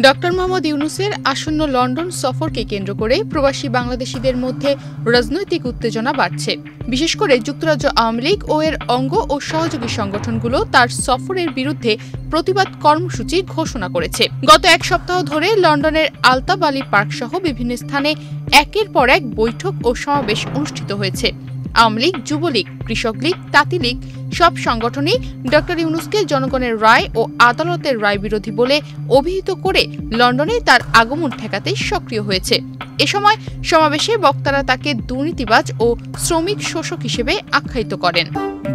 Doctor Mohammad ইউনূসের আসন্ন London সফরকে কেন্দ্র করে প্রবাসী বাংলাদেশিদের মধ্যে রাজনৈতিক উত্তেজনা বাড়ছে। বিশেষ করে যুক্তরাজ্য আওয়ামী লীগ ও এর অঙ্গ ও সহযোগী সংগঠনগুলো তার সফরের বিরুদ্ধে প্রতিবাদ কর্মসূচি ঘোষণা করেছে। গত এক সপ্তাহ ধরে লন্ডনের আলতাব আলী পার্ক সহ বিভিন্ন স্থানে একের পর এক বৈঠক ও সমাবেশ অনুষ্ঠিত হয়েছে। আওয়ামী লীগ, যুবলীগ, কৃষক লীগ, তাঁতি লীগ সব সংগঠনই ডক্টর ইউনূসকে জনগণের রায় ও আদালতের রায় বিরোধী বলে অভিহিত করে লন্ডনে তার আগমন ঠেকাতে সক্রিয় হয়েছে। এ সময় সমাবেশে বক্তারা তাকে দুর্নীতিবাজ ও শ্রমিক শোষক হিসেবে আখ্যায়িত করেন।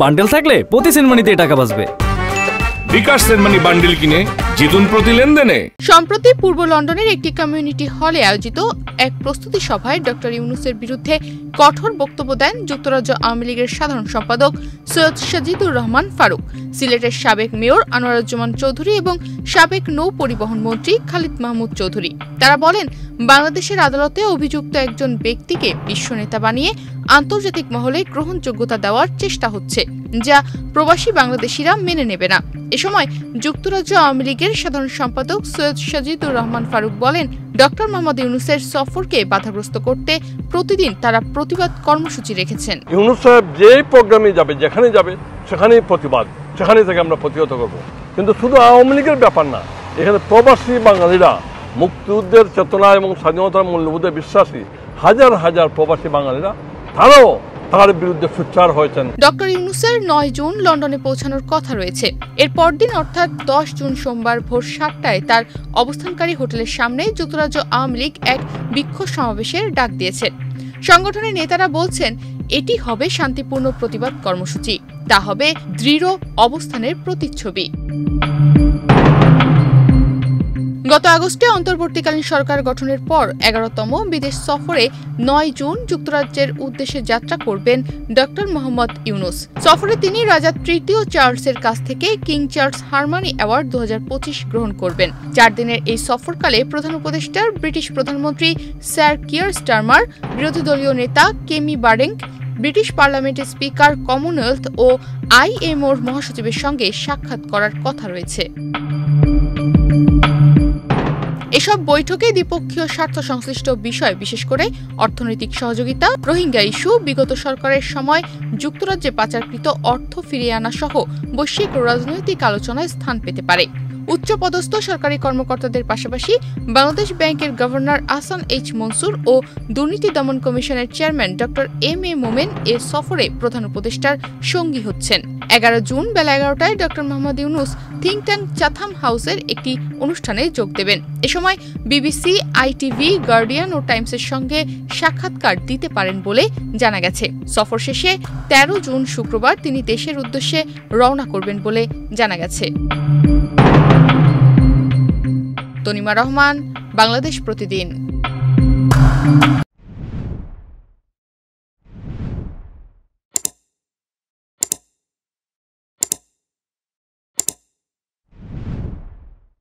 বান্ডেল থাকলে প্রতি সেনমানিতে টাকা বাঁচবে। বিকাশ সেনমানি বান্ডেল কিনে জিতুন প্রতি লেনদেনে। সম্প্রতি পূর্ব লন্ডনের একটি কমিউনিটি হলে আয়োজিত এক প্রস্তুতি সভায় ডক্টর ইউনূসের বিরুদ্ধে কঠোর বক্তব্য দেন যুক্তরাজ্য আওয়ামী লীগের সাধারণ সম্পাদক সৈয়দ সাজিদুর রহমান ফারুক, সিলেটের সাবেক মেয়র আনোয়ারুজ্জামান চৌধুরী এবং সাবেক নৌ পরিবহন মন্ত্রী খালিদ মাহমুদ চৌধুরী। তারা বলেন, বাংলাদেশের আদালতে অভিযুক্ত একজন ব্যক্তিকে বিশ্বনেতা বানিয়ে আন্তর্জাতিক মহলে গ্রহণযোগ্যতা দেওয়ার চেষ্টা হচ্ছে, যা প্রবাসী বাংলাদেশিরা মেনে নেবে না। এ সময় যুক্তরাজ্য আওয়ামী লীগের সাধারণ সম্পাদক সৈয়দ সাজিদুর রহমান ফারুক বলেন, ডক্টর মোহাম্মদ ইউনূসের সফরকে বাধাগ্রস্ত করতে প্রতিদিন তারা প্রতিবাদ কর্মসূচি রেখেছেন। ইউনূস সাহেব যে প্রোগ্রামে যাবে, যেখানে যাবে সেখানেই প্রতিবাদ, সেখানে থেকে আমরা প্রতিহত করব। কিন্তু শুধু আওয়ামী লীগের ব্যাপার না, এখানে প্রবাসী বাঙালিরা মুক্তিযুদ্ধের চেতনা এবং স্বাধীনতার মূল্যবোধে বিশ্বাসী হাজার হাজার প্রবাসী বাঙালিরা তারাও তার বিরুদ্ধে সোচ্চার হয়েছেন। ডক্টর ইউনূসের 9 জুন লন্ডনে পৌঁছানোর কথা রয়েছে। এর পরদিন অর্থাৎ 10 জুন সোমবার ভোর 7টায় তার অবস্থানকারী হোটেলের সামনে যুক্তরাজ্য আওয়ামী লীগ এক বিক্ষোভ সমাবেশের ডাক দিয়েছে। সংগঠনের নেতারা বলছেন, এটি হবে শান্তিপূর্ণ প্রতিবাদ কর্মসূচি, তা হবে দৃঢ় অবস্থানের প্রতিচ্ছবি। গত আগস্টে অন্তর্বর্তীকালীন সরকার গঠনের পর 11তম বিদেশ সফরে 9 জুন যুক্তরাজ্যের উদ্দেশ্যে যাত্রা করবেন ডক্টর মোহাম্মদ ইউনূস। সফরে তিনি রাজা তৃতীয় চার্লসের কাছ থেকে কিং চার্লস হারমানি অ্যাওয়ার্ড 2025 গ্রহণ করবেন। 4 দিনের এই সফরকালে প্রধান উপদেষ্টা ব্রিটিশ প্রধানমন্ত্রী স্যার কিয়ার স্টারমার, বিরোধী দলীয় নেতা কেমি বার্ডেঙ্ক, ব্রিটিশ পার্লামেন্টের স্পিকার, কমনওয়েলথ ও IMOর মহাসচিবের সঙ্গে সাক্ষাৎ করার কথা রয়েছে। এসব বৈঠকে দ্বিপক্ষীয় স্বার্থ সংশ্লিষ্ট বিষয়, বিশেষ করে অর্থনৈতিক সহযোগিতা, রোহিঙ্গা ইস্যু, বিগত সরকারের সময় যুক্তরাজ্যে পাচারকৃত অর্থ ফিরিয়ে আনা সহ বৈশ্বিক রাজনৈতিক আলোচনায় স্থান পেতে পারে। উচ্চপদস্থ সরকারি কর্মকর্তাদের পাশাপাশি বাংলাদেশ ব্যাংকের গভর্নর আহসান এইচ মনসুর ও দুর্নীতি দমন কমিশনের চেয়ারম্যান ডক্টর M.A. মোমেন এ সফরে প্রধান উপদেষ্টার সঙ্গী হচ্ছেন। 11 জুন বেলা 11টায় doctor Mohammad Yunus think tank Chatham হাউসের একটি অনুষ্ঠানে যোগ দেবেন। এ সময় BBC, ITV, গার্ডিয়ান ও টাইমসের সঙ্গে সাক্ষাৎকার দিতে পারেন বলে জানা গেছে। সফর শেষে 13 জুন শুক্রবার তিনি দেশের উদ্দেশ্যে রওনা করবেন বলে জানা গেছে। তনিমা রহমান, বাংলাদেশ প্রতিদিন।